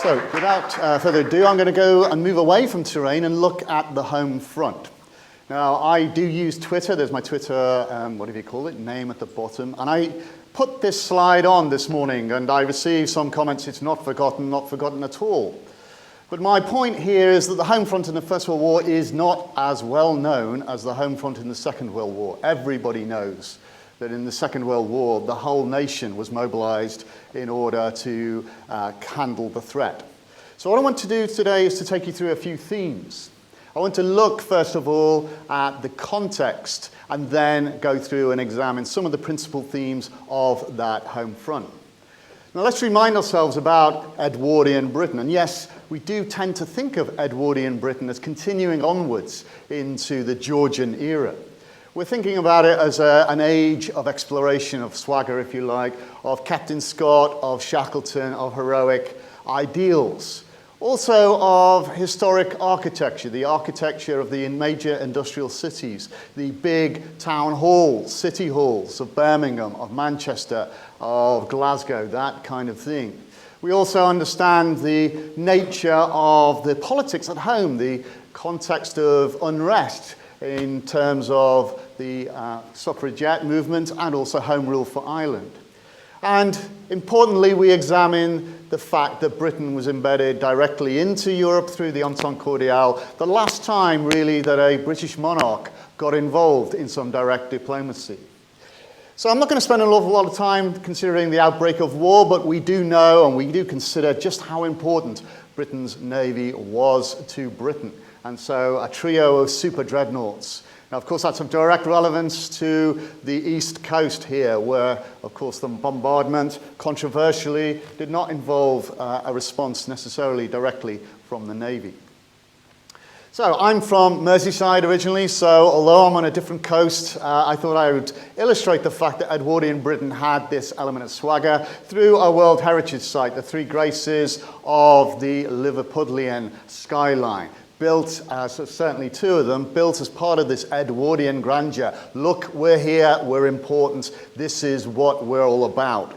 So, without further ado, I'm going to go and move away from terrain and look at the home front. Now, I do use Twitter. There's my Twitter, whatever you call it, name at the bottom. And I put this slide on this morning, and I received some comments, it's not forgotten at all. But my point here is that the home front in the First World War is not as well known as the home front in the Second World War. Everybody knows that in the Second World War, the whole nation was mobilized in order to handle the threat. So what I want to do today is to take you through a few themes. I want to look, first of all, at the context and then go through and examine some of the principal themes of that home front. Now let's remind ourselves about Edwardian Britain. And yes, we do tend to think of Edwardian Britain as continuing onwards into the Georgian era. We're thinking about it as an age of exploration, of swagger, if you like, of Captain Scott, of Shackleton, of heroic ideals. Also of historic architecture, the architecture of the major industrial cities, the big town halls, city halls of Birmingham, of Manchester, of Glasgow, that kind of thing. We also understand the nature of the politics at home, the context of unrest in terms of the suffragette movement and also Home Rule for Ireland. And importantly, we examine the fact that Britain was embedded directly into Europe through the Entente Cordiale, the last time really that a British monarch got involved in some direct diplomacy. So I'm not going to spend an awful lot of time considering the outbreak of war, but we do know and we do consider just how important Britain's navy was to Britain. And so a trio of super dreadnoughts. Now, of course, that's of direct relevance to the East Coast here, where, of course, the bombardment, controversially, did not involve a response necessarily directly from the Navy. So I'm from Merseyside originally, so although I'm on a different coast, I thought I would illustrate the fact that Edwardian Britain had this element of swagger through a World Heritage Site, the Three Graces of the Liverpudlian skyline. Built, certainly two of them, built as part of this Edwardian grandeur. Look, we're here, we're important, this is what we're all about.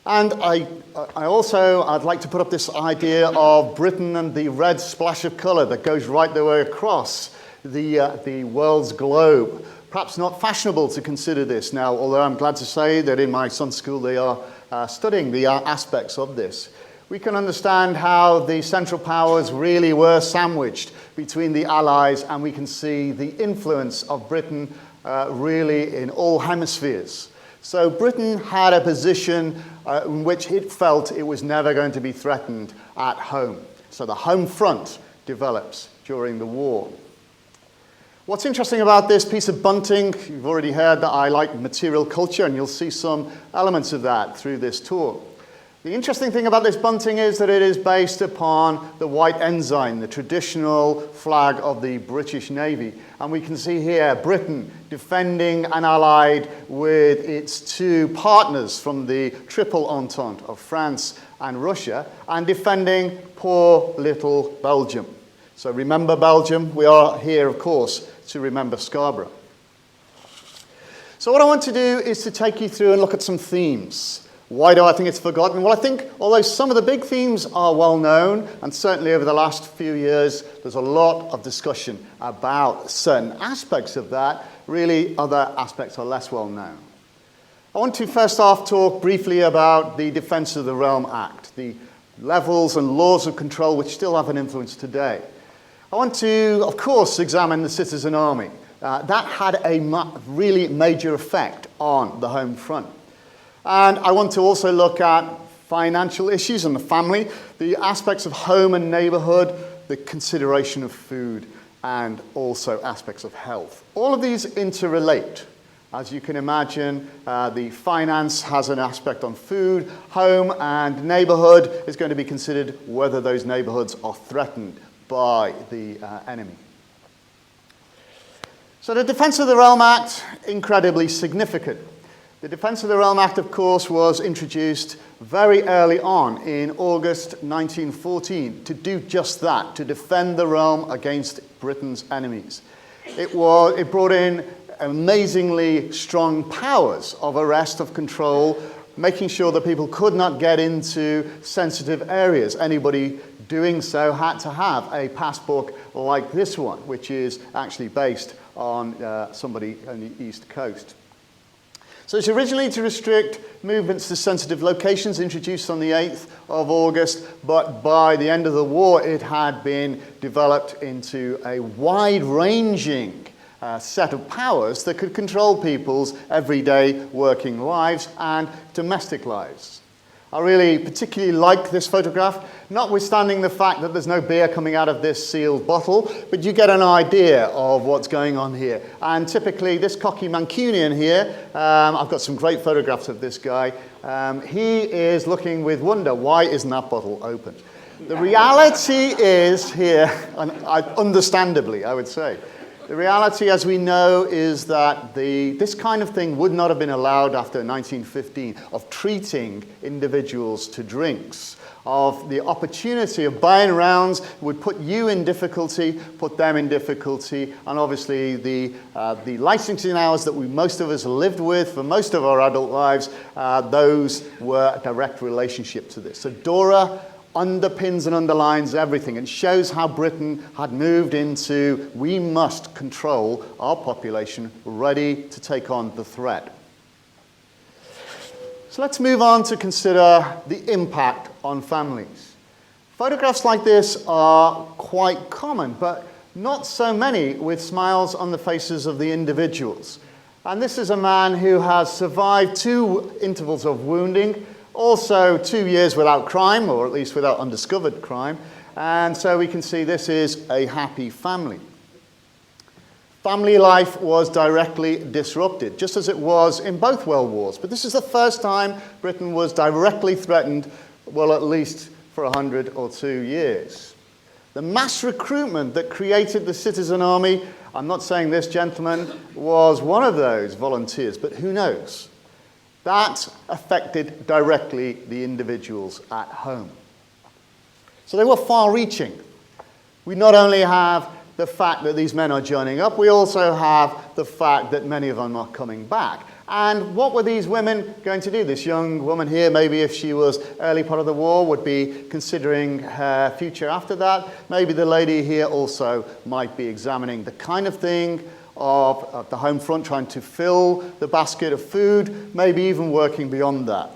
And I'd like to put up this idea of Britain and the red splash of colour that goes right the way across the world's globe. Perhaps not fashionable to consider this now, although I'm glad to say that in my son's school they are studying the aspects of this. We can understand how the Central Powers really were sandwiched between the Allies, and we can see the influence of Britain really in all hemispheres. So Britain had a position in which it felt it was never going to be threatened at home. So the home front develops during the war. What's interesting about this piece of bunting, you've already heard that I like material culture, and you'll see some elements of that through this tour. The interesting thing about this bunting is that it is based upon the white ensign, the traditional flag of the British Navy. And we can see here Britain defending and allied with its two partners from the Triple Entente of France and Russia, and defending poor little Belgium. So remember Belgium, we are here, of course, to remember Scarborough. So what I want to do is to take you through and look at some themes. Why do I think it's forgotten? Well, I think although some of the big themes are well known, and certainly over the last few years, there's a lot of discussion about certain aspects of that, really other aspects are less well known. I want to first off talk briefly about the Defence of the Realm Act, the levels and laws of control which still have an influence today. I want to, of course, examine the citizen army. That had a really major effect on the home front. And I want to also look at financial issues and the family, the aspects of home and neighbourhood, the consideration of food, and also aspects of health. All of these interrelate. As you can imagine, the finance has an aspect on food, home, and neighbourhood is going to be considered whether those neighbourhoods are threatened by the enemy. So the Defence of the Realm Act, incredibly significant. The Defence of the Realm Act, of course, was introduced very early on in August 1914 to do just that, to defend the realm against Britain's enemies. It brought in amazingly strong powers of arrest, of control, making sure that people could not get into sensitive areas. Anybody doing so had to have a passbook like this one, which is actually based on somebody on the East Coast. So it's originally to restrict movements to sensitive locations, introduced on the 8th of August, but by the end of the war it had been developed into a wide-ranging set of powers that could control people's everyday working lives and domestic lives. I really particularly like this photograph, notwithstanding the fact that there's no beer coming out of this sealed bottle, but you get an idea of what's going on here. And typically, this cocky Mancunian here, I've got some great photographs of this guy, he is looking with wonder, why isn't that bottle open? The reality is here, and understandably, I would say, the reality, as we know, is that this kind of thing would not have been allowed after 1915, of treating individuals to drinks, of the opportunity of buying rounds would put you in difficulty, put them in difficulty, and obviously the licensing hours that most of us lived with for most of our adult lives, those were a direct relationship to this. So Dora underpins and underlines everything and shows how Britain had moved into, we must control our population, ready to take on the threat. So let's move on to consider the impact on families. Photographs like this are quite common, but not so many with smiles on the faces of the individuals. And this is a man who has survived 2 intervals of wounding, also 2 years without crime, or at least without undiscovered crime. And so we can see this is a happy family. Family life was directly disrupted, just as it was in both world wars. But this is the first time Britain was directly threatened, well, at least for 100 or 2 years. The mass recruitment that created the citizen army, I'm not saying this gentleman was one of those volunteers, but who knows? That affected directly the individuals at home. So they were far-reaching. We not only have the fact that these men are joining up, we also have the fact that many of them are coming back. And what were these women going to do? This young woman here, maybe if she was early part of the war, would be considering her future after that. Maybe the lady here also might be examining the kind of thing of the home front, trying to fill the basket of food, maybe even working beyond that.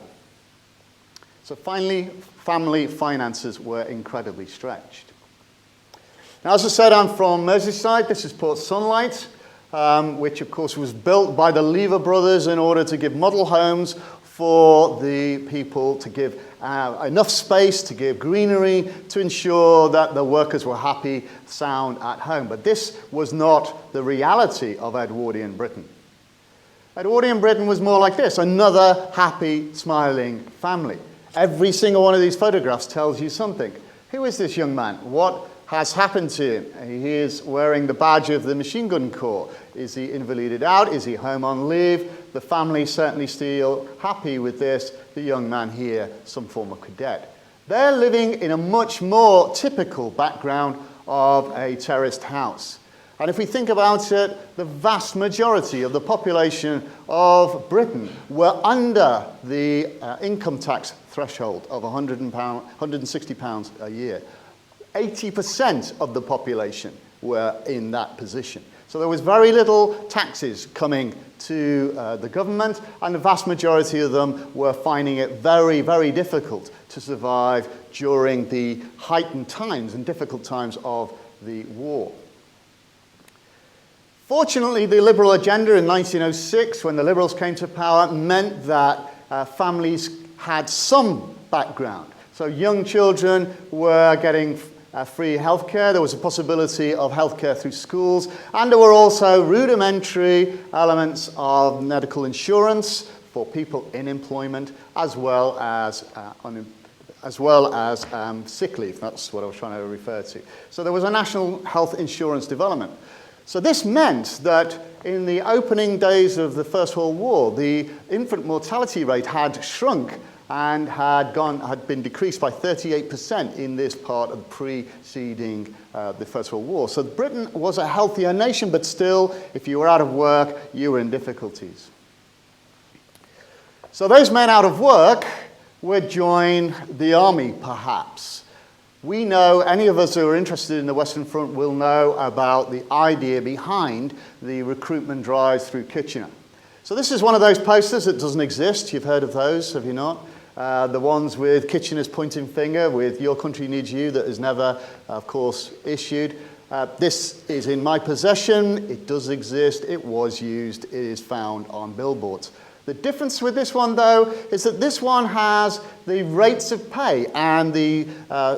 So finally, family finances were incredibly stretched. Now, as I said, I'm from Merseyside. This is Port Sunlight, which of course was built by the Lever brothers in order to give model homes for the people, to give enough space, to give greenery, to ensure that the workers were happy, sound at home. But this was not the reality of Edwardian Britain. Edwardian Britain was more like this, another happy, smiling family. Every single one of these photographs tells you something. Who is this young man? What has happened to him? He is wearing the badge of the Machine Gun Corps. Is he invalided out? Is he home on leave? The family certainly still happy with this. The young man here, some former cadet. They're living in a much more typical background of a terraced house. And if we think about it, the vast majority of the population of Britain were under the income tax threshold of £160 a year. 80% of the population were in that position. So there was very little taxes coming to the government, and the vast majority of them were finding it very, very difficult to survive during the heightened times and difficult times of the war. Fortunately, the Liberal agenda in 1906, when the Liberals came to power, meant that families had some background. So young children were getting free healthcare. There was a possibility of healthcare through schools, and there were also rudimentary elements of medical insurance for people in employment, as well as sick leave. That's what I was trying to refer to. So there was a national health insurance development. So this meant that in the opening days of the First World War, the infant mortality rate had shrunk and had been decreased by 38% in this part of preceding the First World War. So Britain was a healthier nation, but still, if you were out of work, you were in difficulties. So those men out of work would join the army, perhaps. We know, any of us who are interested in the Western Front will know about the idea behind the recruitment drive through Kitchener. So this is one of those posters that doesn't exist. You've heard of those, have you not? The ones with Kitchener's pointing finger, with "Your country needs you," that is never, of course, issued. This is in my possession. It does exist. It was used. It is found on billboards. The difference with this one, though, is that this one has the rates of pay and the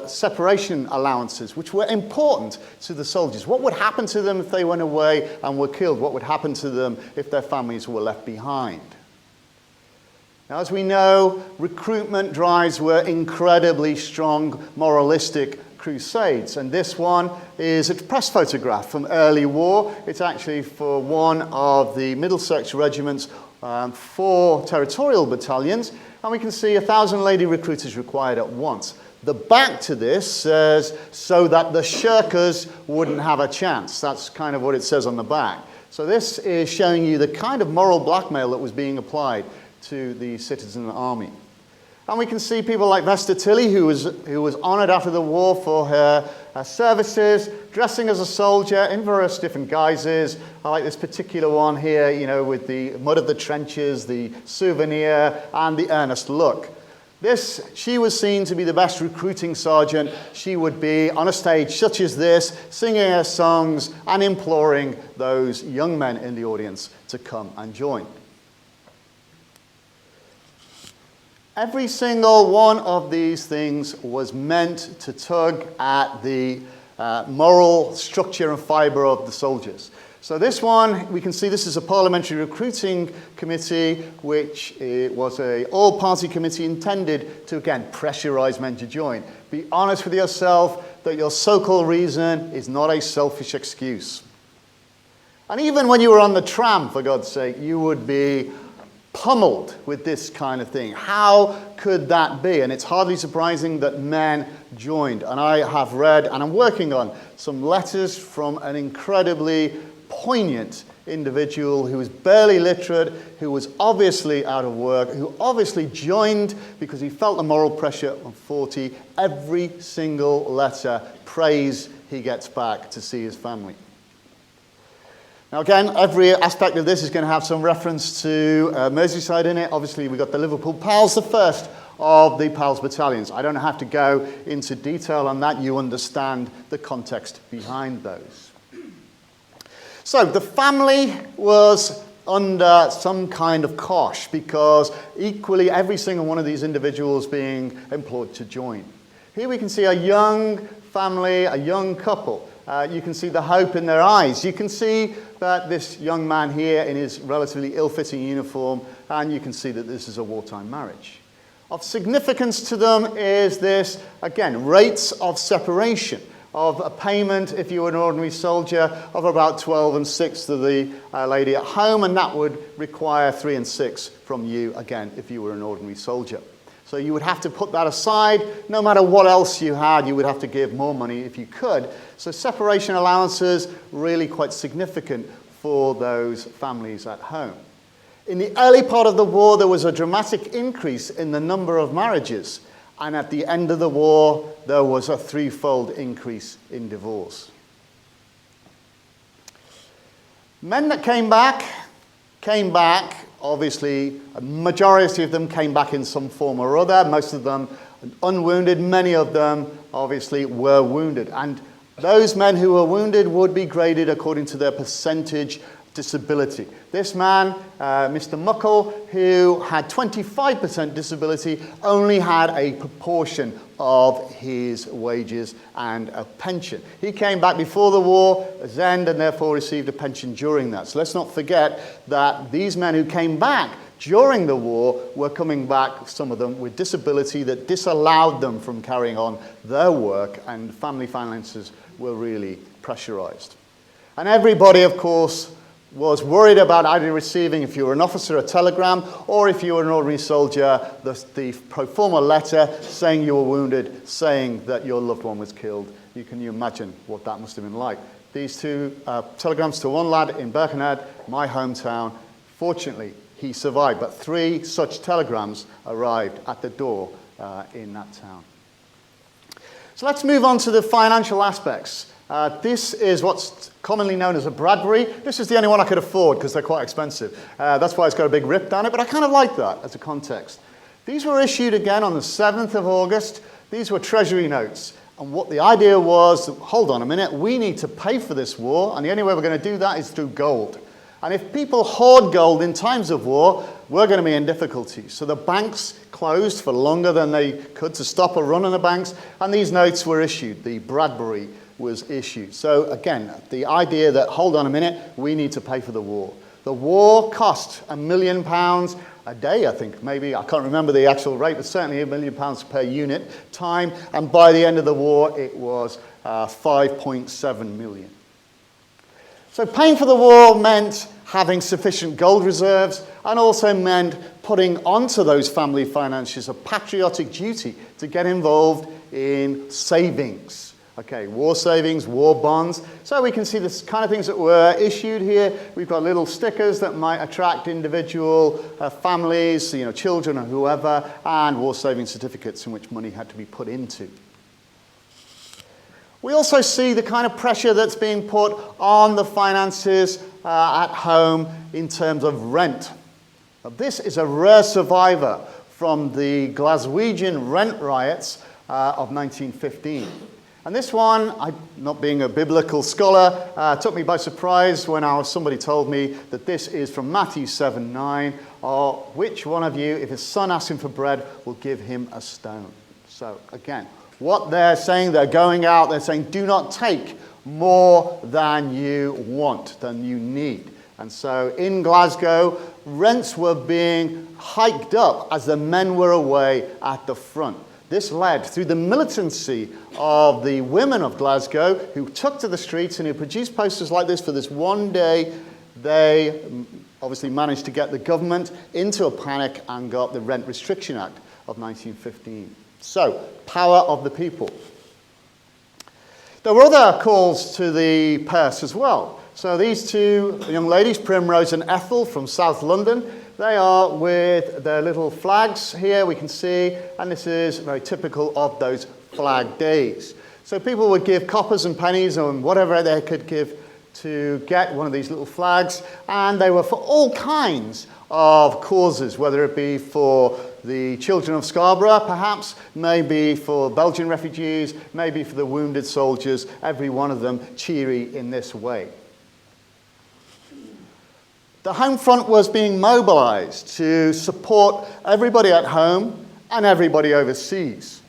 separation allowances, which were important to the soldiers. What would happen to them if they went away and were killed? What would happen to them if their families were left behind? Now, as we know, recruitment drives were incredibly strong, moralistic crusades. And this one is a press photograph from early war. It's actually for one of the Middlesex regiments, 4 territorial battalions. And we can see 1,000 lady recruiters required at once. The back to this says, so that the shirkers wouldn't have a chance. That's kind of what it says on the back. So this is showing you the kind of moral blackmail that was being applied to the citizen army. And we can see people like Vesta Tilley, who was honoured after the war for her services, dressing as a soldier in various different guises. I like this particular one here, you know, with the mud of the trenches, the souvenir, and the earnest look. She was seen to be the best recruiting sergeant. She would be on a stage such as this, singing her songs and imploring those young men in the audience to come and join. Every single one of these things was meant to tug at the moral structure and fibre of the soldiers. So this one, we can see this is a parliamentary recruiting committee, which was an all-party committee intended to, again, pressurise men to join. Be honest with yourself that your so-called reason is not a selfish excuse. And even when you were on the tram, for God's sake, you would be pummeled with this kind of thing. How could that be? And it's hardly surprising that men joined. And I have read, and I'm working on, some letters from an incredibly poignant individual who was barely literate, who was obviously out of work, who obviously joined because he felt the moral pressure of 40. Every single letter prays he gets back to see his family. Now again, every aspect of this is going to have some reference to Merseyside in it. Obviously, we've got the Liverpool Pals, the first of the Pals battalions. I don't have to go into detail on that. You understand the context behind those. So the family was under some kind of cosh because equally every single one of these individuals being employed to join. Here we can see a young family, a young couple. You can see the hope in their eyes. You can see that this young man here in his relatively ill-fitting uniform, and you can see that this is a wartime marriage. Of significance to them is this, again, rates of separation, of a payment, if you were an ordinary soldier, of about 12 and 6 to the lady at home, and that would require 3 and 6 from you, again, if you were an ordinary soldier. So you would have to put that aside. No matter what else you had, you would have to give more money if you could. So separation allowances, really quite significant for those families at home. In the early part of the war, there was a dramatic increase in the number of marriages. And at the end of the war, there was a 3-fold increase in divorce. Men that came back, obviously, a majority of them came back in some form or other. Most of them unwounded. Many of them, obviously, were wounded. And those men who were wounded would be graded according to their percentage disability. This man, Mr. Muckle, who had 25% disability, only had a proportion of his wages and a pension. He came back before the war's end and therefore received a pension during that. So let's not forget that these men who came back during the war were coming back, some of them, with disability that disallowed them from carrying on their work, and family finances were really pressurized. And everybody, of course, was worried about either receiving, if you were an officer, a telegram, or if you were an ordinary soldier, the pro forma letter saying you were wounded, saying that your loved one was killed. You can imagine what that must have been like. These 2 telegrams to one lad in Birkenhead, my hometown. Fortunately, he survived. But 3 such telegrams arrived at the door in that town. So let's move on to the financial aspects. This is what's commonly known as a Bradbury. This is the only one I could afford because they're quite expensive. That's why it's got a big rip down it, but I kind of like that as a context. These were issued again on the 7th of August. These were treasury notes. And what the idea was, hold on a minute, we need to pay for this war, and the only way we're going to do that is through gold. And if people hoard gold in times of war, we're going to be in difficulty. So the banks closed for longer than they could to stop a run on the banks, and these notes were issued. The Bradbury was issued. So again, the idea that, hold on a minute, we need to pay for the war. The war cost £1 million a day, I think, maybe. I can't remember the actual rate, but certainly £1 million per unit time. And by the end of the war, it was 5.7 million. So paying for the war meant having sufficient gold reserves, and also meant putting onto those family finances a patriotic duty to get involved in savings. Okay, war savings, war bonds. So we can see the kind of things that were issued here. We've got little stickers that might attract individual families, children or whoever, and war saving certificates in which money had to be put into. We also see the kind of pressure that's being put on the finances at home in terms of rent. Now, this is a rare survivor from the Glaswegian rent riots of 1915. And this one, not being a biblical scholar, took me by surprise when somebody told me that this is from Matthew 7:9, or which one of you, if his son asks him for bread, will give him a stone. So again, what they're saying, they're going out, they're saying, do not take more than you want, than you need. And so in Glasgow, rents were being hiked up as the men were away at the front. This led through the militancy of the women of Glasgow, who took to the streets and who produced posters like this for this one day. They obviously managed to get the government into a panic and got the Rent Restriction Act of 1915. So, power of the people. There were other calls to the purse as well. So these 2 young ladies, Primrose and Ethel from South London, they are with their little flags here, we can see, and this is very typical of those flag days. So people would give coppers and pennies and whatever they could give to get one of these little flags, and they were for all kinds of causes, whether it be for the children of Scarborough, perhaps, maybe for Belgian refugees, maybe for the wounded soldiers, every one of them cheery in this way. The home front was being mobilized to support everybody at home and everybody overseas.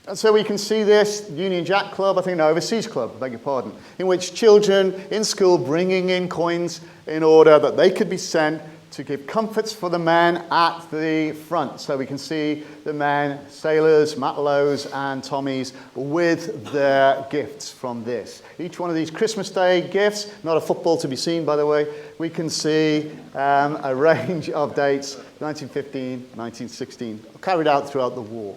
And so we can see this Union Jack Club, I think, no, Overseas Club, I beg your pardon, in which children in school bringing in coins in order that they could be sent to give comforts for the men at the front. So we can see the men, sailors, Matlows and Tommies, with their gifts from this. Each one of these Christmas Day gifts, not a football to be seen, by the way, we can see a range of dates, 1915, 1916, carried out throughout the war.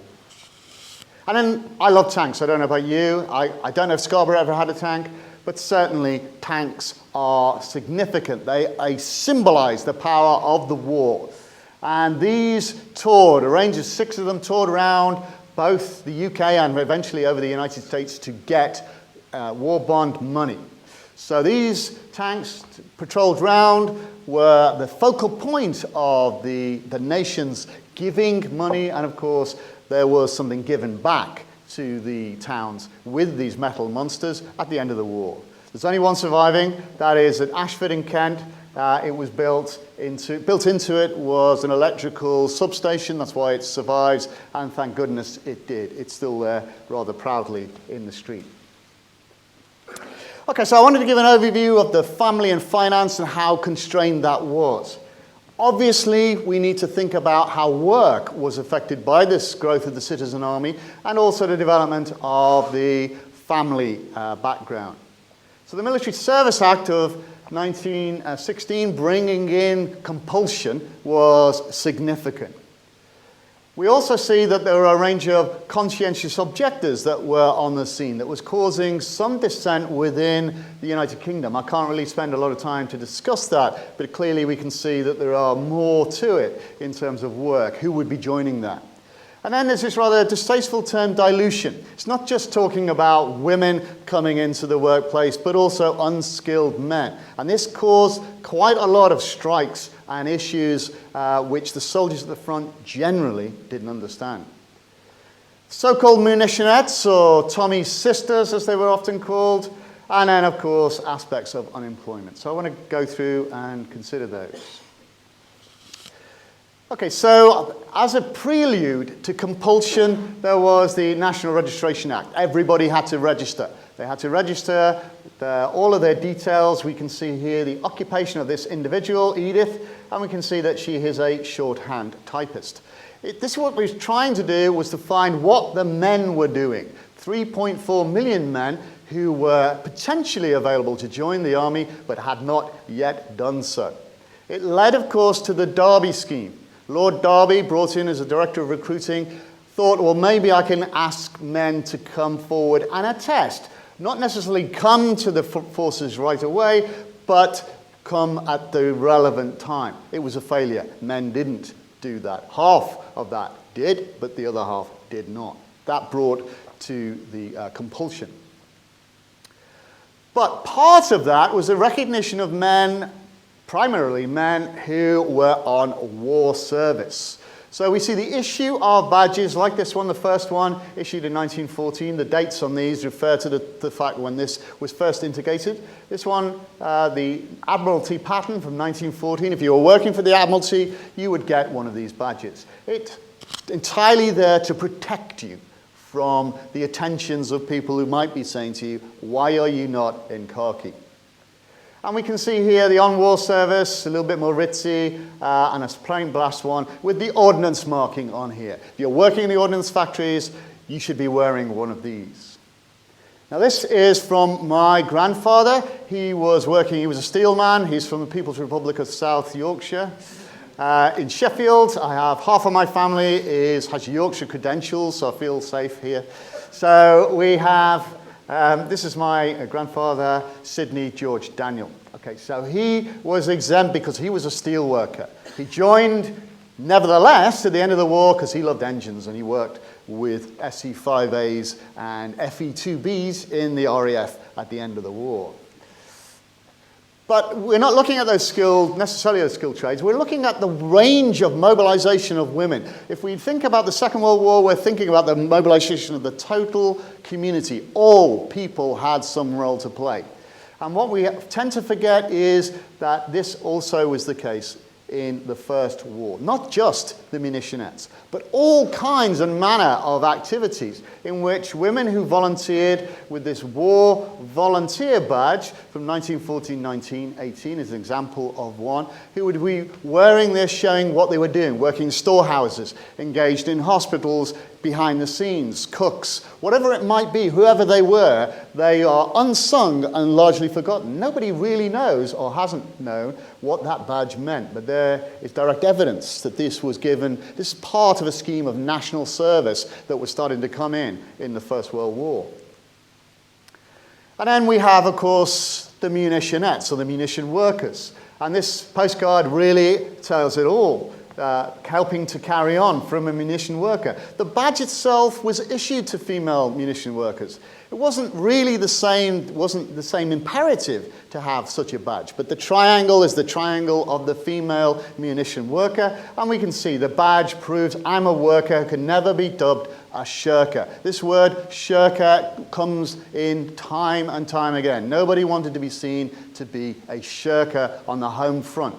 And then I love tanks. I don't know about you. I don't know if Scarborough ever had a tank, but certainly tanks are significant. They symbolize the power of the war. And these toured, a range of 6 of them toured around both the UK and eventually over the United States to get war bond money. So these tanks patrolled round, were the focal point of the nation's giving money, and of course there was something given back to the towns with these metal monsters at the end of the war. There's only one surviving, that is at Ashford in Kent. It was built into it was an electrical substation, that's why it survives, and thank goodness it did. It's still there rather proudly in the street. Okay, so I wanted to give an overview of the family and finance and how constrained that was. Obviously, we need to think about how work was affected by this growth of the citizen army and also the development of the family background. So the Military Service Act of 1916, bringing in compulsion, was significant. We also see that there are a range of conscientious objectors that were on the scene that was causing some dissent within the United Kingdom. I can't really spend a lot of time to discuss that, but clearly we can see that there are more to it in terms of work. Who would be joining that? And then there's this rather distasteful term, dilution. It's not just talking about women coming into the workplace, but also unskilled men. And this caused quite a lot of strikes and issues which the soldiers at the front generally didn't understand. So-called munitionettes, or Tommy's sisters, as they were often called, and then, of course, aspects of unemployment. So I want to go through and consider those. Okay, so as a prelude to compulsion, there was the National Registration Act. Everybody had to register. They had to register all of their details. We can see here the occupation of this individual, Edith, and we can see that she is a shorthand typist. This is what we were trying to do, was to find what the men were doing. 3.4 million men who were potentially available to join the army, but had not yet done so. It led, of course, to the Derby scheme. Lord Derby, brought in as a director of recruiting, thought, well, maybe I can ask men to come forward and attest. Not necessarily come to the forces right away, but come at the relevant time. It was a failure. Men didn't do that. Half of that did, but the other half did not. That brought to the compulsion. But part of that was a recognition of men, primarily men who were on war service. So we see the issue of badges like this one, the first one issued in 1914. The dates on these refer to the fact when this was first integrated. This one, the Admiralty pattern from 1914. If you were working for the Admiralty, you would get one of these badges. It's entirely there to protect you from the attentions of people who might be saying to you, why are you not in khaki? And we can see here the on-war service, a little bit more ritzy, and a plain blast one with the ordnance marking on here. If you're working in the ordnance factories, you should be wearing one of these. Now this is from my grandfather. He was a steelman. He's from the People's Republic of South Yorkshire. In Sheffield, I have half of my family has Yorkshire credentials, so I feel safe here. So we have this is my grandfather, Sidney George Daniel. Okay, so he was exempt because he was a steel worker. He joined, nevertheless, at the end of the war because he loved engines and he worked with SE-5As and FE-2Bs in the RAF at the end of the war. But we're not looking at necessarily those skilled trades. We're looking at the range of mobilization of women. If we think about the Second World War, we're thinking about the mobilization of the total community. All people had some role to play. And what we tend to forget is that this also was the case in the First War. Not just the munitionettes, but all kinds and manner of activities in which women who volunteered with this war volunteer badge from 1914-1918 is an example of one, who would be wearing this showing what they were doing, working in storehouses, engaged in hospitals, behind the scenes, cooks, whatever it might be, whoever they were, they are unsung and largely forgotten. Nobody really knows or hasn't known what that badge meant, but there is direct evidence that this was given, this is part of a scheme of national service that was starting to come in the First World War. And then we have, of course, the munitionettes, or the munition workers. And this postcard really tells it all. Helping to carry on from a munition worker. The badge itself was issued to female munition workers. It wasn't really the same imperative to have such a badge, but the triangle is the triangle of the female munition worker, and we can see the badge proves I'm a worker who can never be dubbed a shirker. This word shirker comes in time and time again. Nobody wanted to be seen to be a shirker on the home front.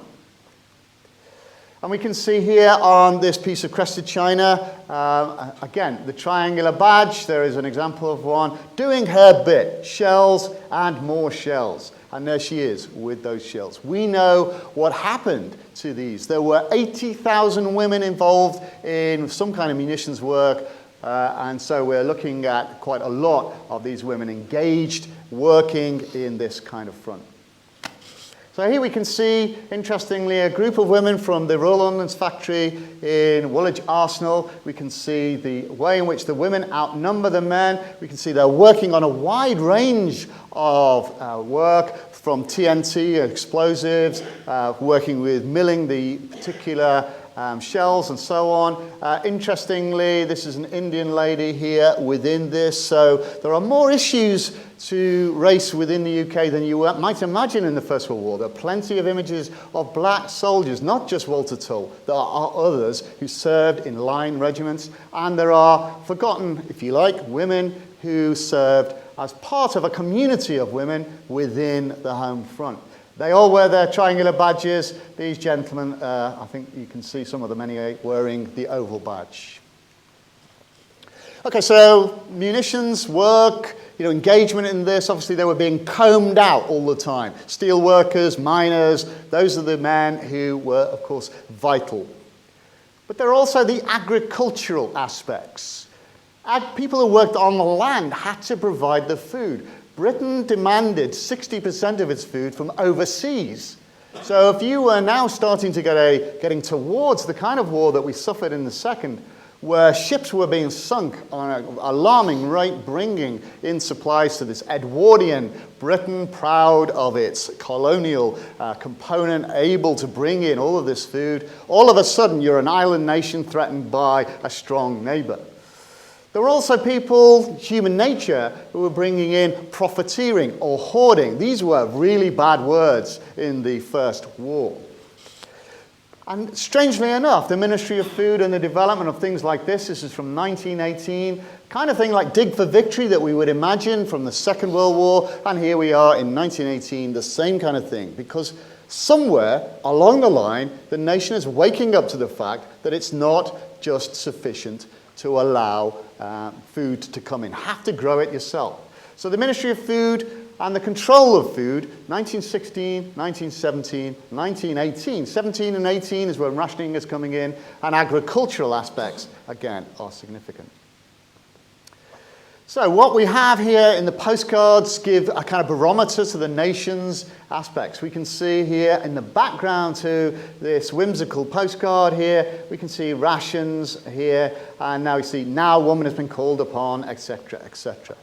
And we can see here on this piece of crested china, again, the triangular badge. There is an example of one doing her bit, shells and more shells. And there she is with those shells. We know what happened to these. There were 80,000 women involved in some kind of munitions work. And so we're looking at quite a lot of these women engaged, working in this kind of front. So here we can see, interestingly, a group of women from the Royal Ordnance Factory in Woolwich Arsenal. We can see the way in which the women outnumber the men. We can see they're working on a wide range of work, from TNT, explosives, working with milling the particular shells and so on. Interestingly, this is an Indian lady here within this. So there are more issues to race within the UK than you might imagine in the First World War. There are plenty of images of black soldiers, not just Walter Tull. There are others who served in line regiments, and there are forgotten, if you like, women who served as part of a community of women within the home front. They all wear their triangular badges. These gentlemen, I think you can see some of them anyway, wearing the oval badge. Okay, so munitions, work, engagement in this. Obviously, they were being combed out all the time. Steel workers, miners, those are the men who were, of course, vital. But there are also the agricultural aspects. People who worked on the land had to provide the food. Britain demanded 60% of its food from overseas. So if you were now starting to getting towards the kind of war that we suffered in the Second, where ships were being sunk on an alarming rate, bringing in supplies to this Edwardian Britain, proud of its colonial component, able to bring in all of this food, all of a sudden you're an island nation threatened by a strong neighbor. There were also people, human nature, who were bringing in profiteering or hoarding. These were really bad words in the First War. And strangely enough, the Ministry of Food and the development of things like this is from 1918, kind of thing like Dig for Victory that we would imagine from the Second World War. And here we are in 1918, the same kind of thing. Because somewhere along the line, the nation is waking up to the fact that it's not just sufficient to allow food to come in. Have to grow it yourself. So the Ministry of Food and the control of food, 1916, 1917, 1918. 17 and 18 is when rationing is coming in, and agricultural aspects, again, are significant. So what we have here in the postcards give a kind of barometer to the nation's aspects. We can see here in the background to this whimsical postcard here, we can see rations here, and now we see now woman has been called upon, etc., etc.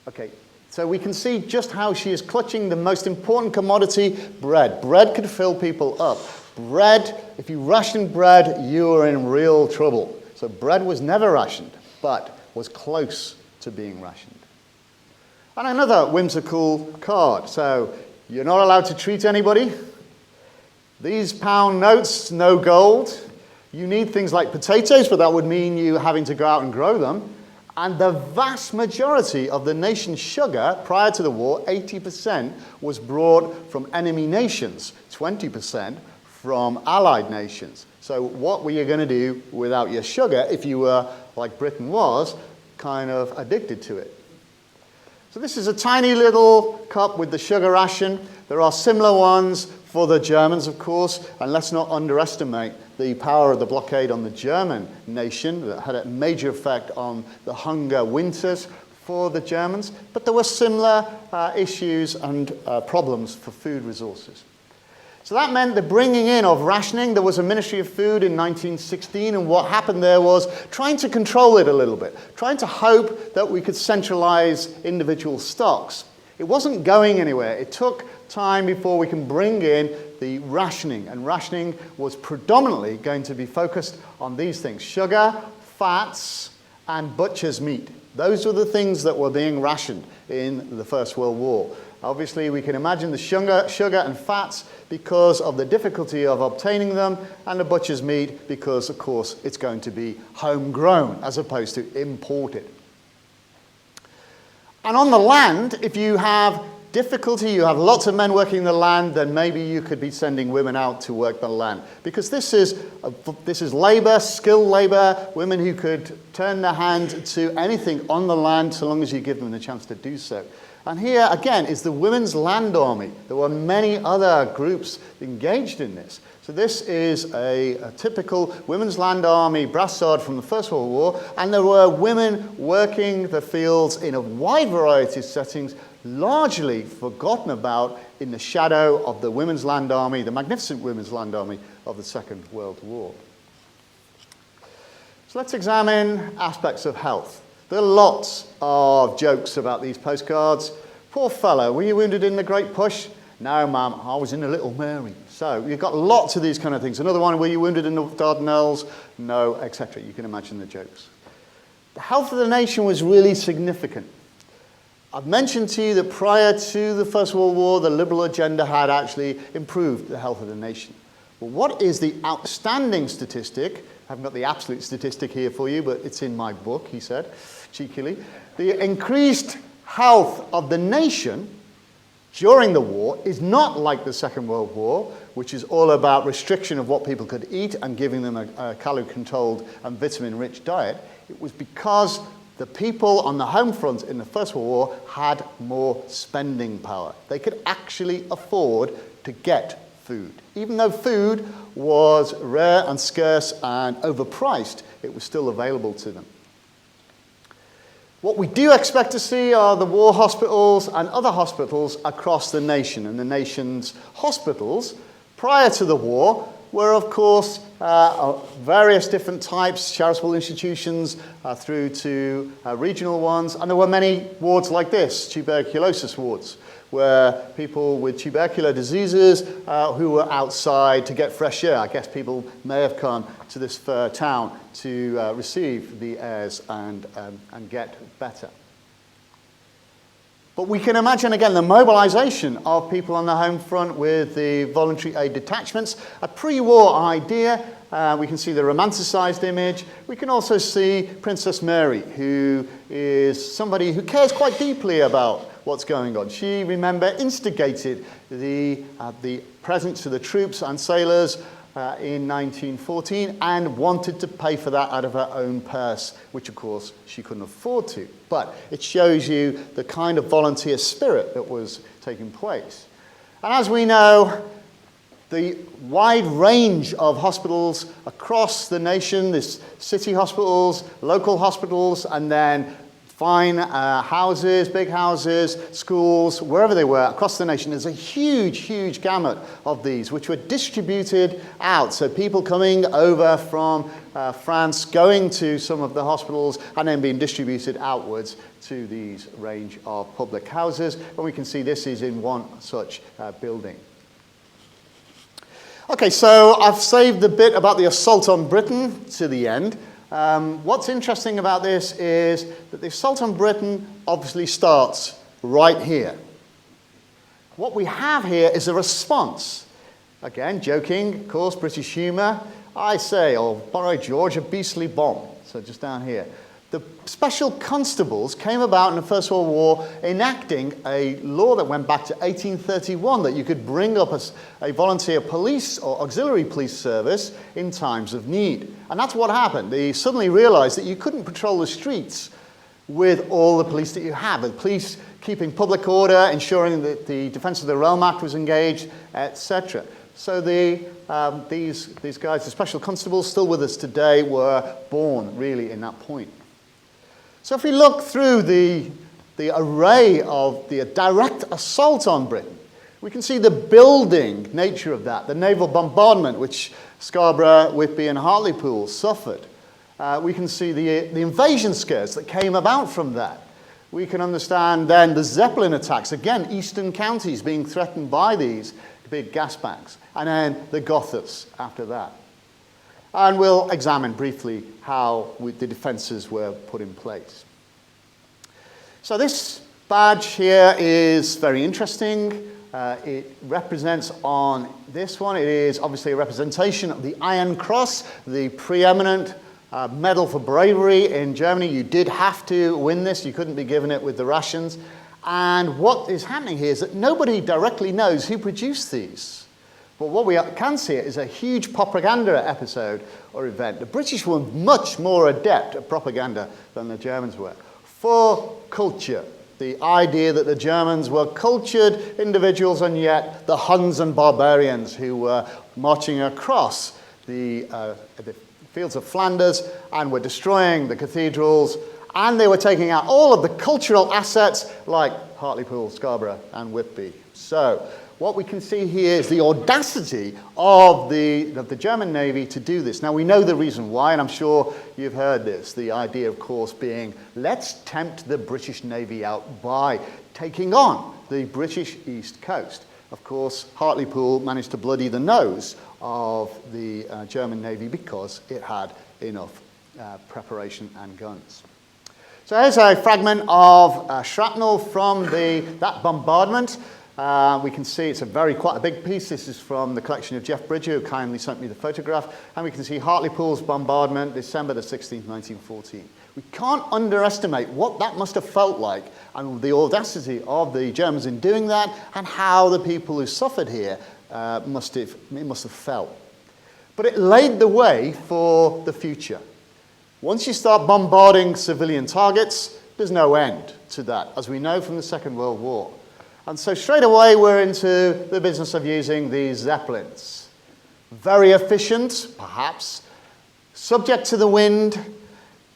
Okay, so we can see just how she is clutching the most important commodity, bread. Bread could fill people up. Bread, if you ration bread, you are in real trouble. So bread was never rationed, but was close to being rationed. And another whimsical card. So you're not allowed to treat anybody. These pound notes, no gold. You need things like potatoes, but that would mean you having to go out and grow them. And the vast majority of the nation's sugar prior to the war, 80%, was brought from enemy nations, 20% from allied nations. So what were you going to do without your sugar if you were, like Britain was, kind of addicted to it? So this is a tiny little cup with the sugar ration. There are similar ones for the Germans, of course, and let's not underestimate the power of the blockade on the German nation that had a major effect on the hunger winters for the Germans. But there were similar issues and problems for food resources. So that meant the bringing in of rationing. There was a Ministry of Food in 1916, and what happened there was trying to control it a little bit, trying to hope that we could centralize individual stocks. It wasn't going anywhere. It took time before we can bring in the rationing, and rationing was predominantly going to be focused on these things: sugar, fats, and butcher's meat. Those were the things that were being rationed in the First World War. Obviously, we can imagine the sugar and fats because of the difficulty of obtaining them, and the butcher's meat because, of course, it's going to be homegrown as opposed to imported. And on the land, if you have difficulty, you have lots of men working the land, then maybe you could be sending women out to work the land. Because this is labor, skilled labor, women who could turn their hand to anything on the land so long as you give them the chance to do so. And here, again, is the Women's Land Army. There were many other groups engaged in this. So this is a typical Women's Land Army brassard from the First World War, and there were women working the fields in a wide variety of settings, largely forgotten about in the shadow of the Women's Land Army, the magnificent Women's Land Army of the Second World War. So let's examine aspects of health. There are lots of jokes about these postcards. Poor fellow, were you wounded in the Great Push? No, ma'am, I was in the Little Mary. So you've got lots of these kind of things. Another one, were you wounded in the Dardanelles? No, etc. You can imagine the jokes. The health of the nation was really significant. I've mentioned to you that prior to the First World War, the liberal agenda had actually improved the health of the nation. Well, what is the outstanding statistic? I haven't got the absolute statistic here for you, but it's in my book, he said, cheekily. The increased health of the nation during the war is not like the Second World War, which is all about restriction of what people could eat and giving them a calorie-controlled and vitamin-rich diet. It was because the people on the home front in the First World War had more spending power. They could actually afford to get food. Even though food was rare and scarce and overpriced, it was still available to them. What we do expect to see are the war hospitals and other hospitals across the nation. And the nation's hospitals, prior to the war, were, of course, various different types, charitable institutions through to regional ones. And there were many wards like this, tuberculosis wards, where people with tubercular diseases who were outside to get fresh air. I guess people may have come to this fair town to receive the airs and get better. But we can imagine, again, the mobilization of people on the home front with the voluntary aid detachments, a pre-war idea. We can see the romanticized image. We can also see Princess Mary, who is somebody who cares quite deeply about what's going on. She, remember, instigated the present to the troops and sailors in 1914 and wanted to pay for that out of her own purse, which, of course, she couldn't afford to. But it shows you the kind of volunteer spirit that was taking place. And as we know, the wide range of hospitals across the nation, this city hospitals, local hospitals, and then fine houses, big houses, schools, wherever they were across the nation. There's a huge, huge gamut of these, which were distributed out. So people coming over from France, going to some of the hospitals, and then being distributed outwards to these range of public houses. And we can see this is in one such building. Okay, so I've saved the bit about the assault on Britain to the end. What's interesting about this is that the assault on Britain obviously starts right here. What we have here is a response. Again, joking, of course, British humour. I say, or borrow George, a beastly bomb. So just down here. The special constables came about in the First World War enacting a law that went back to 1831 that you could bring up a volunteer police or auxiliary police service in times of need. And that's what happened. They suddenly realized that you couldn't patrol the streets with all the police that you have. The police keeping public order, ensuring that the Defence of the Realm Act was engaged, etc. So these guys, the special constables, still with us today, were born really in that point. So if we look through the array of the direct assault on Britain, we can see the building nature of that, the naval bombardment which Scarborough, Whitby and Hartlepool suffered. We can see the invasion scares that came about from that. We can understand then the Zeppelin attacks, again, eastern counties being threatened by these big gas banks, and then the Gothas after that. And we'll examine briefly how the defences were put in place. So this badge here is very interesting. It represents on this one, it is obviously a representation of the Iron Cross, the preeminent medal for bravery in Germany. You did have to win this. You couldn't be given it with the rations. And what is happening here is that nobody directly knows who produced these. But what we can see is a huge propaganda episode or event. The British were much more adept at propaganda than the Germans were. For culture, the idea that the Germans were cultured individuals and yet the Huns and barbarians who were marching across the fields of Flanders and were destroying the cathedrals, and they were taking out all of the cultural assets like Hartlepool, Scarborough, and Whitby. So what we can see here is the audacity of the German Navy to do this. Now, we know the reason why, and I'm sure you've heard this. The idea, of course, being, let's tempt the British Navy out by taking on the British East Coast. Of course, Hartlepool managed to bloody the nose of the German Navy because it had enough preparation and guns. So here's a fragment of shrapnel from that bombardment. We can see it's quite a big piece. This is from the collection of Jeff Bridger, who kindly sent me the photograph. And we can see Hartlepool's bombardment, December the 16th, 1914. We can't underestimate what that must have felt like and the audacity of the Germans in doing that and how the people who suffered here must have felt. But it laid the way for the future. Once you start bombarding civilian targets, there's no end to that, as we know from the Second World War. And so straight away we're into the business of using these Zeppelins. Very efficient, perhaps, subject to the wind,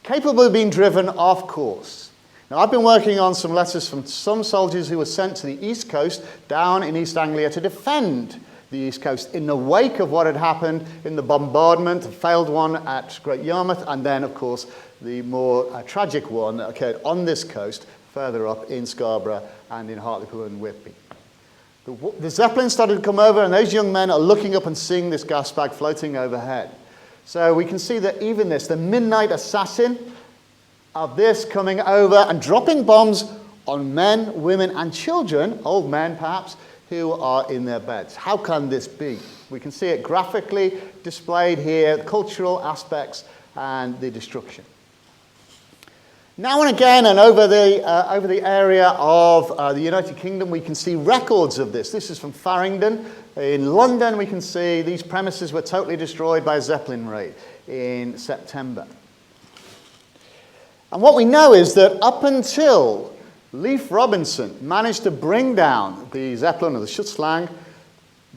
capable of being driven off course. Now, I've been working on some letters from some soldiers who were sent to the East Coast, down in East Anglia, to defend the East Coast in the wake of what had happened in the bombardment, the failed one at Great Yarmouth, and then, of course, the more tragic one that occurred on this coast, further up in Scarborough and in Hartlepool and Whitby. The Zeppelin started to come over, and those young men are looking up and seeing this gas bag floating overhead. So we can see that even this, the midnight assassin of this coming over and dropping bombs on men, women, and children, old men perhaps, who are in their beds. How can this be? We can see it graphically displayed here, the cultural aspects and the destruction. Now and again, and over the area of the United Kingdom, we can see records of this. This is from Farringdon. In London, we can see these premises were totally destroyed by a Zeppelin raid in September. And what we know is that up until Leif Robinson managed to bring down the Zeppelin or the Schutzlang,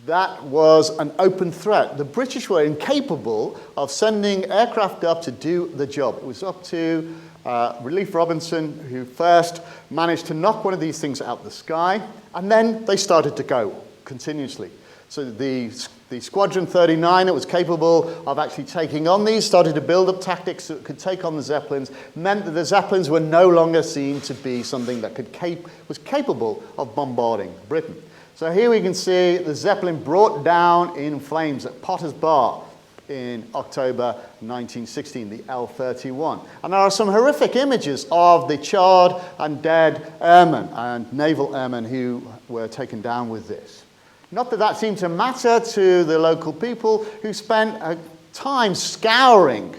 that was an open threat. The British were incapable of sending aircraft up to do the job. It was up to Leif Robinson, who first managed to knock one of these things out of the sky, and then they started to go continuously. So the Squadron 39 that was capable of actually taking on these started to build up tactics that could take on the Zeppelins, meant that the Zeppelins were no longer seen to be something that was capable of bombarding Britain. So here we can see the Zeppelin brought down in flames at Potter's Bar in October 1916, the L-31. And there are some horrific images of the charred and dead airmen and naval airmen who were taken down with this. Not that that seemed to matter to the local people, who spent time scouring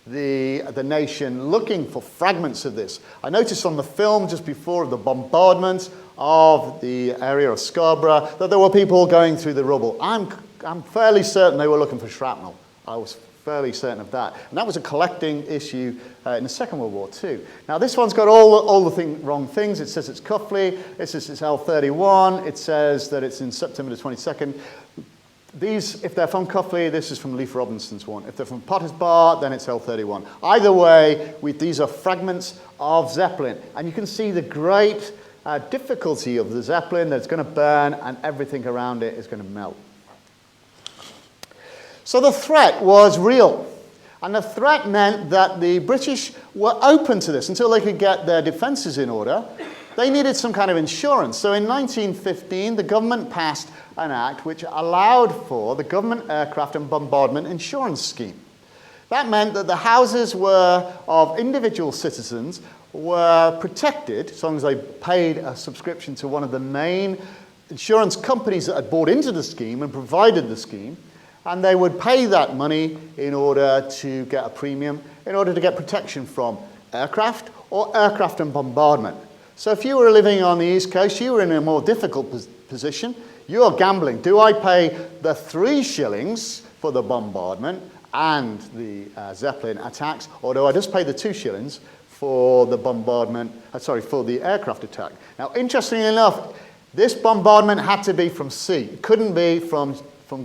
the nation looking for fragments of this. I noticed on the film just before the bombardment of the area of Scarborough that there were people going through the rubble. I'm fairly certain they were looking for shrapnel. I was fairly certain of that. And that was a collecting issue in the Second World War too. Now this one's got all the wrong things. It says it's Cuffley, it says it's L31, it says that it's in September the 22nd. These, if they're from Cuffley, this is from Leif Robinson's one. If they're from Potter's Bar, then it's L31. Either way, these are fragments of Zeppelin. And you can see the great difficulty of the Zeppelin that's going to burn and everything around it is going to melt. So the threat was real. And the threat meant that the British were open to this until they could get their defences in order. They needed some kind of insurance. So in 1915, the government passed an act which allowed for the government aircraft and bombardment insurance scheme. That meant that the houses of individual citizens were protected as long as they paid a subscription to one of the main insurance companies that had bought into the scheme and provided the scheme. And they would pay that money in order to get a premium, in order to get protection from aircraft or aircraft and bombardment. So if you were living on the East Coast, you were in a more difficult position. You're gambling. Do I pay the 3 shillings for the bombardment and the Zeppelin attacks, or do I just pay the 2 shillings for the for the aircraft attack? Now, interestingly enough, this bombardment had to be from sea. It couldn't be from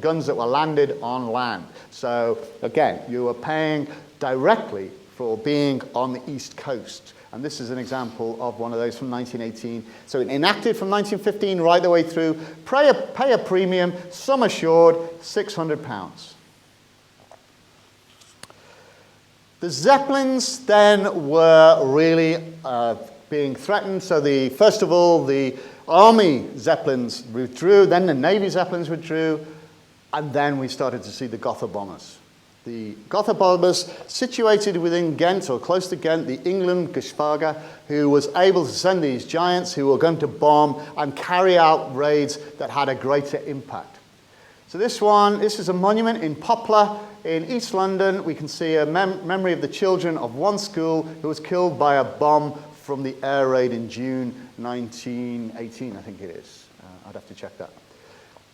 guns that were landed on land. So again, you were paying directly for being on the East Coast. And this is an example of one of those from 1918. So it enacted from 1915 right the way through. Pay a premium, sum assured, £600. The Zeppelins then were really being threatened. So first of all, the Army Zeppelins withdrew, then the Navy Zeppelins withdrew, and then we started to see the Gotha bombers. The Gotha bombers situated within Ghent, or close to Ghent, the England Geschwader, who was able to send these giants who were going to bomb and carry out raids that had a greater impact. So this is a monument in Poplar in East London. We can see a memory of the children of one school who was killed by a bomb from the air raid in June 1918, I think it is. I'd have to check that.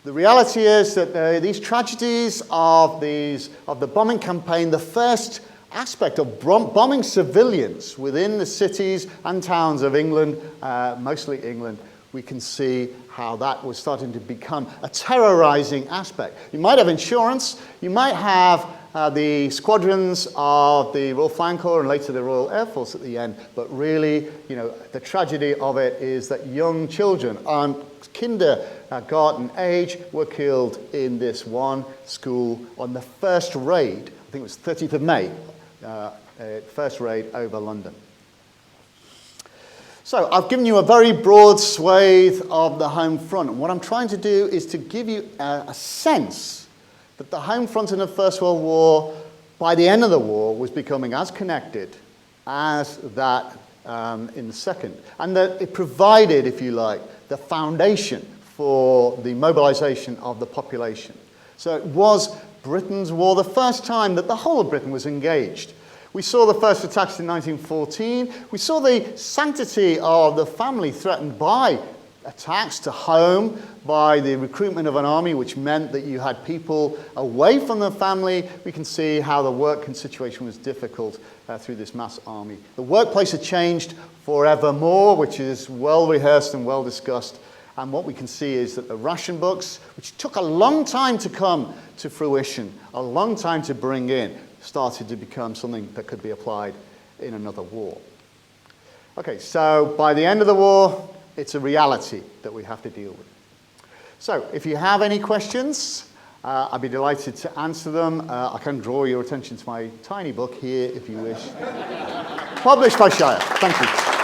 The reality is that these tragedies of the bombing campaign, the first aspect of bombing civilians within the cities and towns of England, mostly England, we can see how that was starting to become a terrorizing aspect. You might have insurance, you might have the squadrons of the Royal Flying Corps and later the Royal Air Force at the end, but really, the tragedy of it is that young children on kindergarten age were killed in this one school on the first raid, I think it was 30th of May, first raid over London. So I've given you a very broad swathe of the home front. And what I'm trying to do is to give you a sense that the home front in the First World War, by the end of the war, was becoming as connected as that in the Second. And that it provided, if you like, the foundation for the mobilization of the population. So it was Britain's war, the first time that the whole of Britain was engaged. We saw the first attacks in 1914. We saw the sanctity of the family threatened by attacks to home, by the recruitment of an army, which meant that you had people away from the family. We can see how the work situation was difficult through this mass army. The workplace had changed forevermore, which is well rehearsed and well discussed. And what we can see is that the ration books, which took a long time to come to fruition, a long time to bring in, started to become something that could be applied in another war. Okay, so by the end of the war, it's a reality that we have to deal with. So if you have any questions, I'd be delighted to answer them. I can draw your attention to my tiny book here if you wish. Published by Shire. Thank you.